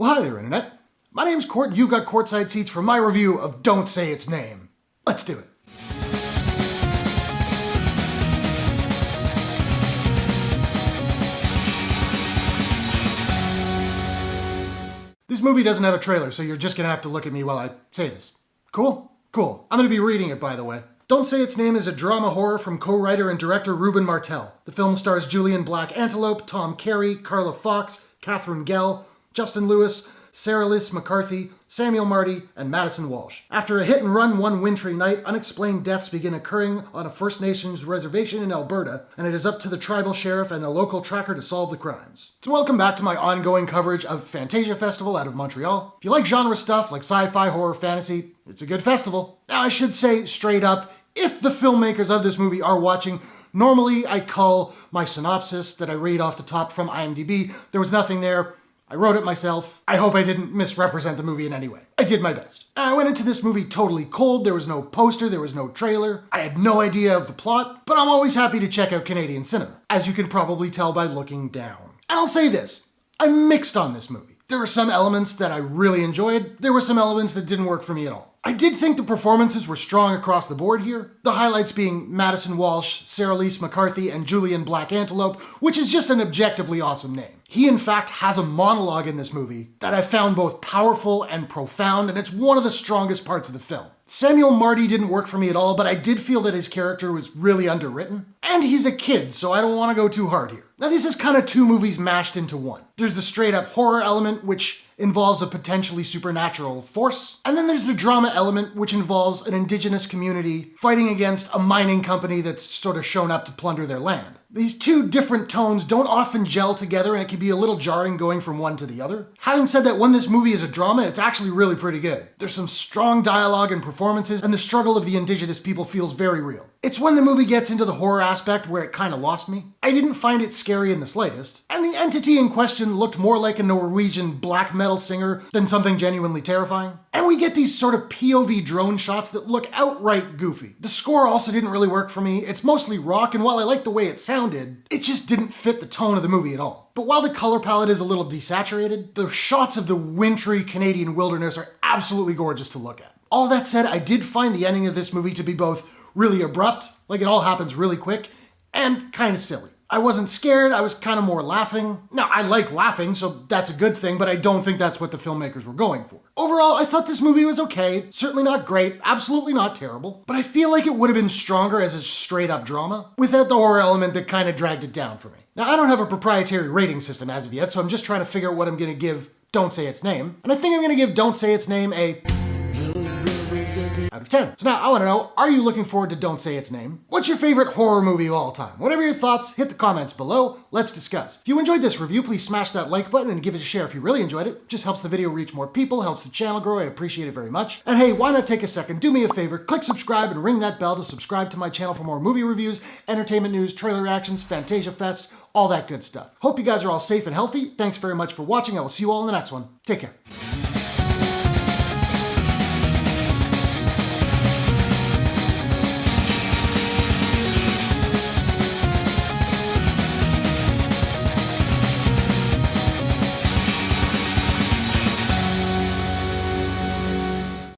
Well, hi there, Internet. My name's Court, you've got courtside seats for my review of Don't Say Its Name. Let's do it. This movie doesn't have a trailer, so you're just gonna have to look at me while I say this. Cool? Cool. I'm gonna be reading it, by the way. Don't Say Its Name is a drama horror from co-writer and director Reuben Martell. The film stars Julian Black Antelope, Tom Carey, Carla Fox, Gell, Justin Lewis, Sera-Lys McArthur, Samuel Marty, and Madison Walsh. After a hit and run one wintry night, unexplained deaths begin occurring on a First Nations reservation in Alberta, and it is up to the tribal sheriff and a local tracker to solve the crimes. So welcome back to my ongoing coverage of Fantasia Festival out of Montreal. If you like genre stuff like sci-fi, horror, fantasy, it's a good festival. Now I should say straight up, if the filmmakers of this movie are watching, normally I call my synopsis that I read off the top from IMDb. There was nothing there. I wrote it myself. I hope I didn't misrepresent the movie in any way. I did my best. I went into this movie totally cold. There was no poster, there was no trailer. I had no idea of the plot, but I'm always happy to check out Canadian cinema, as you can probably tell by looking down. And I'll say this, I'm mixed on this movie. There were some elements that I really enjoyed. There were some elements that didn't work for me at all. I did think the performances were strong across the board here. The highlights being Madison Walsh, Sera-Lys McArthur, and Julian Black Antelope, which is just an objectively awesome name. He in fact has a monologue in this movie that I found both powerful and profound, and it's one of the strongest parts of the film. Samuel Marty didn't work for me at all, but I did feel that his character was really underwritten. And he's a kid, so I don't want to go too hard here. Now this is kind of two movies mashed into one. There's the straight up horror element, which involves a potentially supernatural force. And then there's the drama element, which involves an indigenous community fighting against a mining company that's sort of shown up to plunder their land. These two different tones don't often gel together, and it can be a little jarring going from one to the other. Having said that, when this movie is a drama, it's actually really pretty good. There's some strong dialogue and performances, and the struggle of the indigenous people feels very real. It's when the movie gets into the horror aspect where it kind of lost me. I didn't find it scary in the slightest, and the entity in question looked more like a Norwegian black metal singer than something genuinely terrifying. And we get these sort of POV drone shots that look outright goofy. The score also didn't really work for me. It's mostly rock, and while I like the way it sounded, it just didn't fit the tone of the movie at all. But while the color palette is a little desaturated, the shots of the wintry Canadian wilderness are absolutely gorgeous to look at. All that said, I did find the ending of this movie to be both really abrupt, like it all happens really quick, and kind of silly. I wasn't scared, I was kind of more laughing. Now, I like laughing, so that's a good thing, but I don't think that's what the filmmakers were going for. Overall, I thought this movie was okay, certainly not great, absolutely not terrible, but I feel like it would have been stronger as a straight up drama, without the horror element that kind of dragged it down for me. Now, I don't have a proprietary rating system as of yet, so I'm just trying to figure out what I'm gonna give Don't Say Its Name, and I think I'm gonna give Don't Say Its Name a out of 10. So now I want to know, are you looking forward to Don't Say Its Name? What's your favorite horror movie of all time? Whatever your thoughts, hit the comments below. Let's discuss. If you enjoyed this review, please smash that like button and give it a share if you really enjoyed it. It just helps the video reach more people, helps the channel grow. I appreciate it very much. And hey, why not take a second, do me a favor, click subscribe and ring that bell to subscribe to my channel for more movie reviews, entertainment news, trailer reactions, Fantasia Fest, all that good stuff. Hope you guys are all safe and healthy. Thanks very much for watching. I will see you all in the next one. Take care.